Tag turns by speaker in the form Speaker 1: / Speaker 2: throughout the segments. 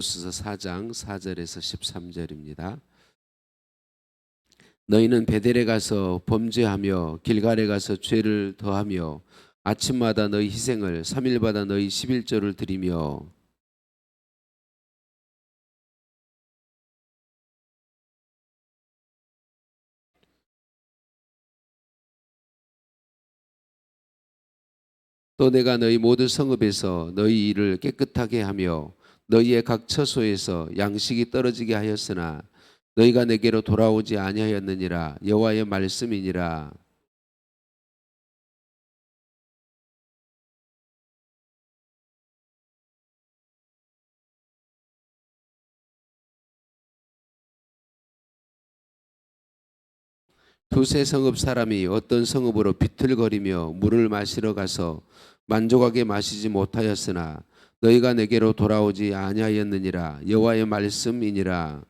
Speaker 1: 고린도후서 4장 4절에서 13절입니다. 너희는 베델에 가서 범죄하며 길갈에 가서 죄를 더하며 아침마다 너희 희생을 3일마다 너희 11조를 드리며 또 내가 너희 모든 성읍에서 너희 일을 깨끗하게 하며 너희의 각 처소에서 양식이 떨어지게 하였으나 너희가 내게로 돌아오지 아니하였느니라. 여호와의 말씀이니라. 두세 성읍 사람이 어떤 성읍으로 비틀거리며 물을 마시러 가서 만족하게 마시지 못하였으나 너희가 내게로 돌아오지 아니하였느니라. 여호와의 말씀이니라.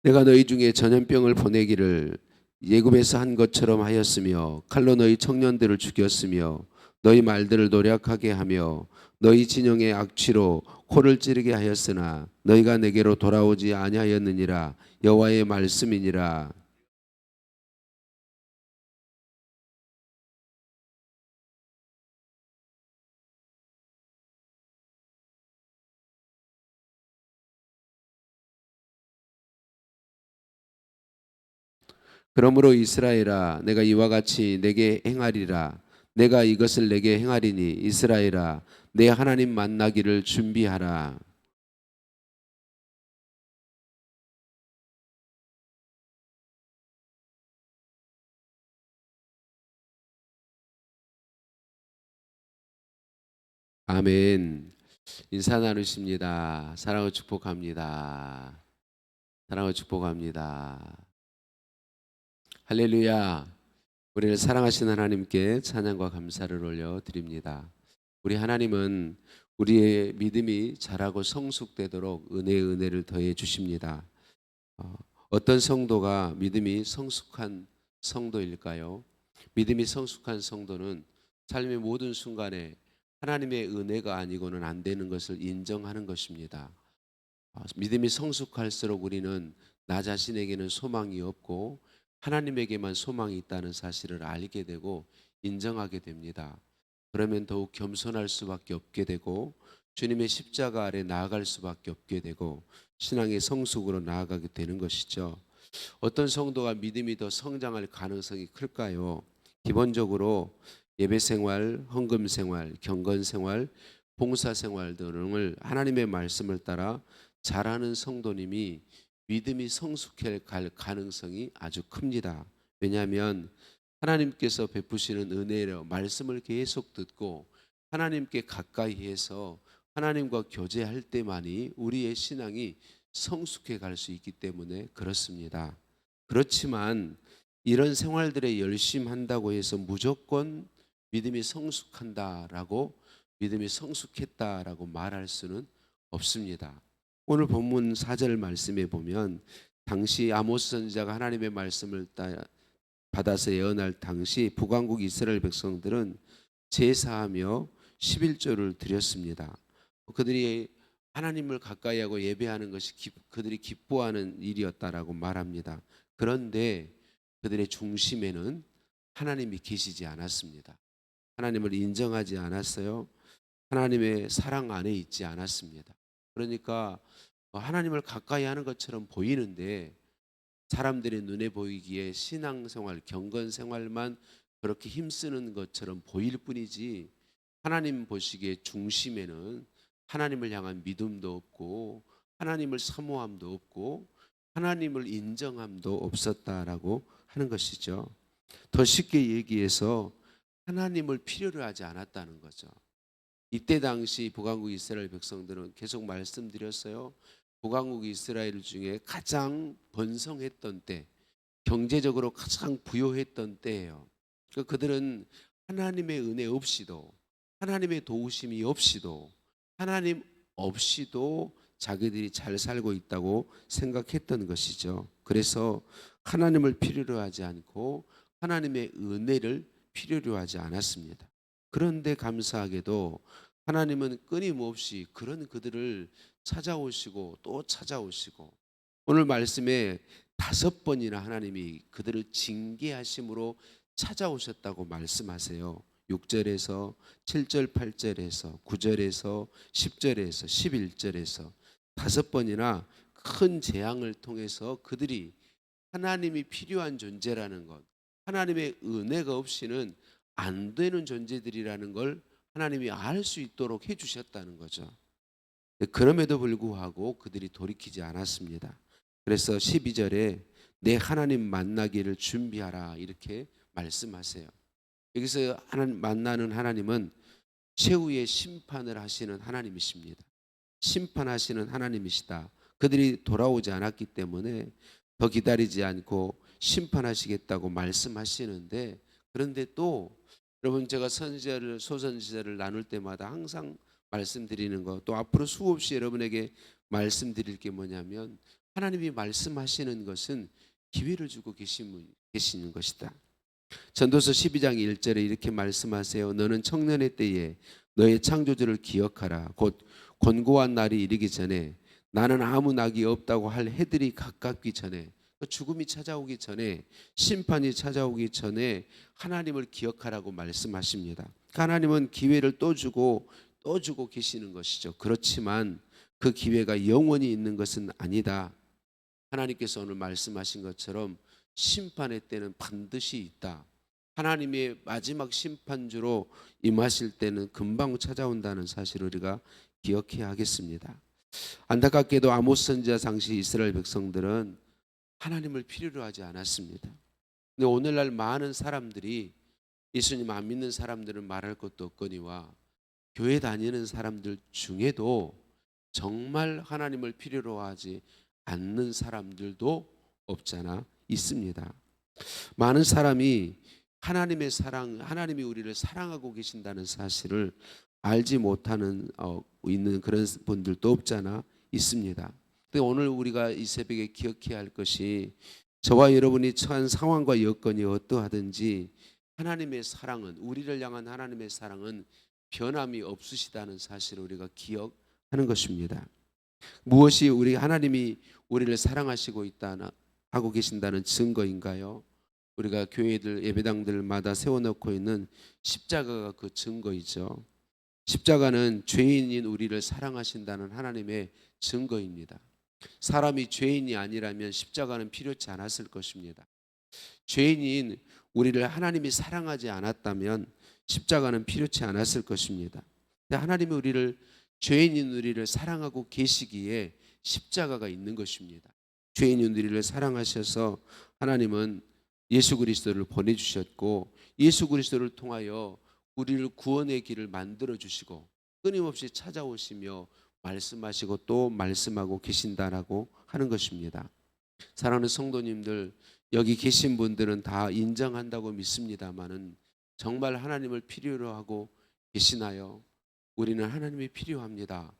Speaker 1: 내가 너희 중에 전염병을 보내기를 예굽에서 한 것처럼 하였으며 칼로 너희 청년들을 죽였으며 너희 말들을 노략하게 하며 너희 진영의 악취로 코를 찌르게 하였으나 너희가 내게로 돌아오지 아니하였느니라. 여호와의 말씀이니라. 그러므로 이스라엘아 내가 이와 같이 내게 행하리라. 내가 이것을 내게 행하리니 이스라엘아 내 하나님 만나기를 준비하라. 아멘. 인사 나누십니다. 사랑을 축복합니다. 사랑을 축복합니다. 할렐루야. 우리를 사랑하시는 하나님께 찬양과 감사를 올려드립니다. 우리 하나님은 우리의 믿음이 자라고 성숙되도록 은혜를 더해 주십니다. 어떤 성도가 믿음이 성숙한 성도일까요? 믿음이 성숙한 성도는 삶의 모든 순간에 하나님의 은혜가 아니고는 안 되는 것을 인정하는 것입니다. 믿음이 성숙할수록 우리는 나 자신에게는 소망이 없고 하나님에게만 소망이 있다는 사실을 알게 되고 인정하게 됩니다. 그러면 더욱 겸손할 수밖에 없게 되고 주님의 십자가 아래 나아갈 수밖에 없게 되고 신앙의 성숙으로 나아가게 되는 것이죠. 어떤 성도가 믿음이 더 성장할 가능성이 클까요? 기본적으로 예배 생활, 헌금 생활, 경건 생활, 봉사 생활 등을 하나님의 말씀을 따라 잘하는 성도님이 믿음이 성숙해 갈 가능성이 아주 큽니다. 왜냐하면 하나님께서 베푸시는 은혜로 말씀을 계속 듣고 하나님께 가까이 해서 하나님과 교제할 때만이 우리의 신앙이 성숙해 갈 수 있기 때문에 그렇습니다. 그렇지만 이런 생활들에 열심히 한다고 해서 무조건 믿음이 성숙한다라고 믿음이 성숙했다라고 말할 수는 없습니다. 오늘 본문 4절 말씀에 보면 당시 아모스 선지자가 하나님의 말씀을 받아서 예언할 당시 북왕국 이스라엘 백성들은 제사하며 11조를 드렸습니다. 그들이 하나님을 가까이 하고 예배하는 것이 그들이 기뻐하는 일이었다라고 말합니다. 그런데 그들의 중심에는 하나님이 계시지 않았습니다. 하나님을 인정하지 않았어요. 하나님의 사랑 안에 있지 않았습니다. 그러니까 하나님을 가까이 하는 것처럼 보이는데 사람들의 눈에 보이기에 신앙생활, 경건생활만 그렇게 힘쓰는 것처럼 보일 뿐이지 하나님 보시기에 중심에는 하나님을 향한 믿음도 없고 하나님을 사모함도 없고 하나님을 인정함도 없었다라고 하는 것이죠. 더 쉽게 얘기해서 하나님을 필요로 하지 않았다는 거죠. 이때 당시 북왕국 이스라엘 백성들은 계속 말씀드렸어요. 북왕국 이스라엘 중에 가장 번성했던 때, 경제적으로 가장 부유했던 때예요. 그들은 하나님의 은혜 없이도 하나님의 도우심이 없이도 하나님 없이도 자기들이 잘 살고 있다고 생각했던 것이죠. 그래서 하나님을 필요로 하지 않고 하나님의 은혜를 필요로 하지 않았습니다. 그런데 감사하게도 하나님은 끊임없이 그런 그들을 찾아오시고 또 찾아오시고, 오늘 말씀에 5번이나 하나님이 그들을 징계하심으로 찾아오셨다고 말씀하세요. 6절에서 7절, 8절에서 9절에서 10절에서 11절에서 5번이나 큰 재앙을 통해서 그들이 하나님이 필요한 존재라는 것, 하나님의 은혜가 없이는 안 되는 존재들이라는 걸 하나님이 알 수 있도록 해주셨다는 거죠. 그럼에도 불구하고 그들이 돌이키지 않았습니다. 그래서 12절에 내 하나님 만나기를 준비하라 이렇게 말씀하세요. 여기서 만나는 하나님은 최후의 심판을 하시는 하나님이십니다. 심판하시는 하나님이시다. 그들이 돌아오지 않았기 때문에 더 기다리지 않고 심판하시겠다고 말씀하시는데, 그런데 또 여러분, 제가 선지자를 소선지자를 나눌 때마다 항상 말씀드리는 거, 또 앞으로 수없이 여러분에게 말씀드릴 게 뭐냐면, 하나님이 말씀하시는 것은 기회를 주고 계시는 것이다. 전도서 12장 1절에 이렇게 말씀하세요. 너는 청년의 때에 너의 창조주를 기억하라. 곧 권고한 날이 이르기 전에, 나는 아무 낙이 없다고 할 해들이 가깝기 전에, 죽음이 찾아오기 전에, 심판이 찾아오기 전에 하나님을 기억하라고 말씀하십니다. 하나님은 기회를 또 주고 계시는 것이죠. 그렇지만 그 기회가 영원히 있는 것은 아니다. 하나님께서 오늘 말씀하신 것처럼 심판의 때는 반드시 있다. 하나님의 마지막 심판주로 임하실 때는 금방 찾아온다는 사실을 우리가 기억해야 하겠습니다. 안타깝게도 아모스 선지자 당시 이스라엘 백성들은 하나님을 필요로 하지 않았습니다. 근데 오늘날 많은 사람들이, 예수님 안 믿는 사람들은 말할 것도 없거니와 교회 다니는 사람들 중에도 정말 하나님을 필요로 하지 않는 사람들도 없잖아 있습니다. 많은 사람이 하나님의 사랑, 하나님이 우리를 사랑하고 계신다는 사실을 알지 못하는 있는 그런 분들도 없잖아 있습니다. 근데 오늘 우리가 이 새벽에 기억해야 할 것이, 저와 여러분이 처한 상황과 여건이 어떠하든지 하나님의 사랑은, 우리를 향한 하나님의 사랑은 변함이 없으시다는 사실을 우리가 기억하는 것입니다. 무엇이 우리 하나님이 우리를 사랑하시고 하고 계신다는 증거인가요? 우리가 교회들 예배당들마다 세워놓고 있는 십자가가 그 증거이죠. 십자가는 죄인인 우리를 사랑하신다는 하나님의 증거입니다. 사람이 죄인이 아니라면 십자가는 필요치 않았을 것입니다. 죄인인 우리를 하나님이 사랑하지 않았다면 십자가는 필요치 않았을 것입니다. 하나님이 죄인인 우리를 사랑하고 계시기에 십자가가 있는 것입니다. 죄인인 우리를 사랑하셔서 하나님은 예수 그리스도를 보내주셨고, 예수 그리스도를 통하여 우리를 구원의 길을 만들어 주시고 끊임없이 찾아오시며 말씀하시고 또 말씀하고 계신다라고 하는 것입니다. 사랑하는 성도님들, 여기 계신 분들은 다 인정한다고 믿습니다마는 정말 하나님을 필요로 하고 계시나요? 우리는 하나님이 필요합니다.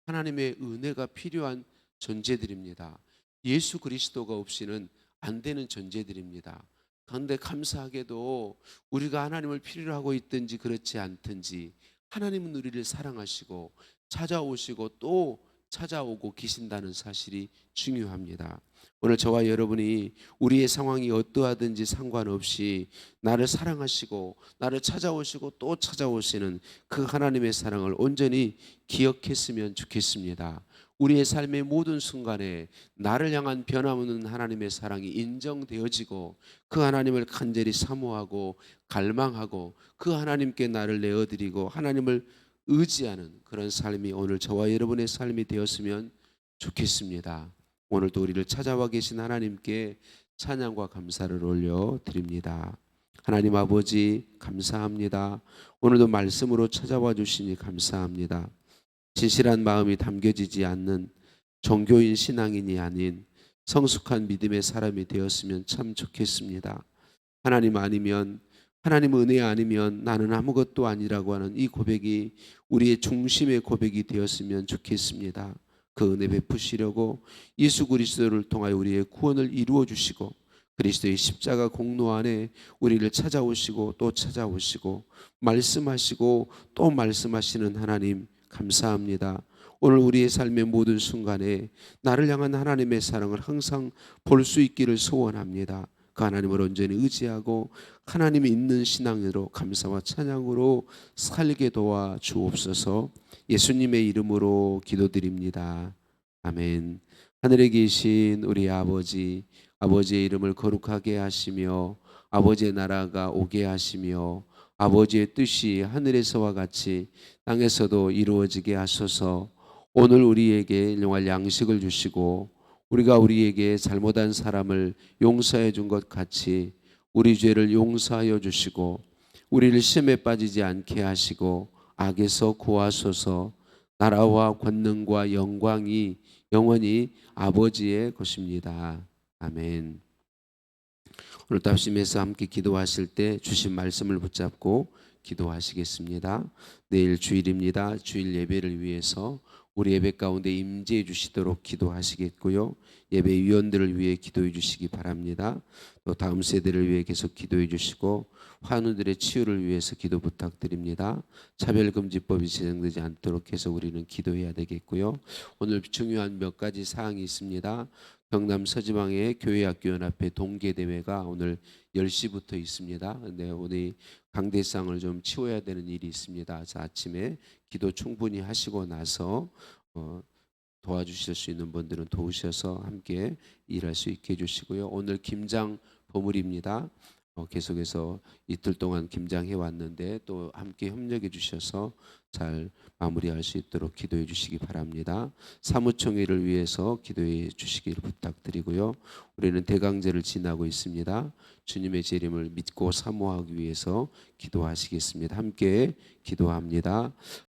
Speaker 1: 하나님의 은혜가 필요한 존재들입니다. 예수 그리스도가 없이는 안 되는 존재들입니다. 그런데 감사하게도 우리가 하나님을 필요로 하고 있든지 그렇지 않든지 하나님은 우리를 사랑하시고 찾아오시고 또 찾아오고 계신다는 사실이 중요합니다. 오늘 저와 여러분이 우리의 상황이 어떠하든지 상관없이 나를 사랑하시고 나를 찾아오시고 또 찾아오시는 그 하나님의 사랑을 온전히 기억했으면 좋겠습니다. 우리의 삶의 모든 순간에 나를 향한 변함없는 하나님의 사랑이 인정되어지고 그 하나님을 간절히 사모하고 갈망하고 그 하나님께 나를 내어드리고 하나님을 의지하는 그런 삶이 오늘 저와 여러분의 삶이 되었으면 좋겠습니다. 오늘도 우리를 찾아와 계신 하나님께 찬양과 감사를 올려드립니다. 하나님 아버지 감사합니다. 오늘도 말씀으로 찾아와 주시니 감사합니다. 진실한 마음이 담겨지지 않는 종교인 신앙인이 아닌 성숙한 믿음의 사람이 되었으면 참 좋겠습니다. 하나님 아니면 하나님 은혜 아니면 나는 아무것도 아니라고 하는 이 고백이 우리의 중심의 고백이 되었으면 좋겠습니다. 그 은혜 베푸시려고 예수 그리스도를 통하여 우리의 구원을 이루어 주시고 그리스도의 십자가 공로 안에 우리를 찾아오시고 또 찾아오시고 말씀하시고 또 말씀하시는 하나님 감사합니다. 오늘 우리의 삶의 모든 순간에 나를 향한 하나님의 사랑을 항상 볼 수 있기를 소원합니다. 그 하나님을 온전히 의지하고 하나님이 있는 신앙으로 감사와 찬양으로 살게 도와 주옵소서. 예수님의 이름으로 기도드립니다. 아멘. 하늘에 계신 우리 아버지, 아버지의 이름을 거룩하게 하시며 아버지의 나라가 오게 하시며 아버지의 뜻이 하늘에서와 같이 땅에서도 이루어지게 하소서. 오늘 우리에게 일용할 양식을 주시고 우리가 우리에게 잘못한 사람을 용서해 준 것 같이 우리 죄를 용서하여 주시고 우리를 시험에 빠지지 않게 하시고 악에서 구하소서. 나라와 권능과 영광이 영원히 아버지의 것입니다. 아멘. 오늘 답심에서 함께 기도하실 때 주신 말씀을 붙잡고 기도하시겠습니다. 내일 주일입니다. 주일 예배를 위해서 우리 예배 가운데 임재해 주시도록 기도하시겠고요. 예배 위원들을 위해 기도해 주시기 바랍니다. 또 다음 세대를 위해 계속 기도해 주시고 환우들의 치유를 위해서 기도 부탁드립니다. 차별금지법이 제정되지 않도록 해서 우리는 기도해야 되겠고요. 오늘 중요한 몇 가지 사항이 있습니다. 경남 서지방의 교회학교연합회 동계대회가 오늘 10시부터 있습니다. 근데 오늘 강대상을 좀 치워야 되는 일이 있습니다. 그래서 아침에 기도 충분히 하시고 나서 도와주실 수 있는 분들은 도우셔서 함께 일할 수 있게 해주시고요. 오늘 김장 버물입니다. 계속해서 이틀 동안 김장해 왔는데 또 함께 협력해 주셔서 잘 마무리할 수 있도록 기도해 주시기 바랍니다. 사무총회를 위해서 기도해 주시기를 부탁드리고요. 우리는 대강제를 지나고 있습니다. 주님의 재림을 믿고 사모하기 위해서 기도하시겠습니다. 함께 기도합니다.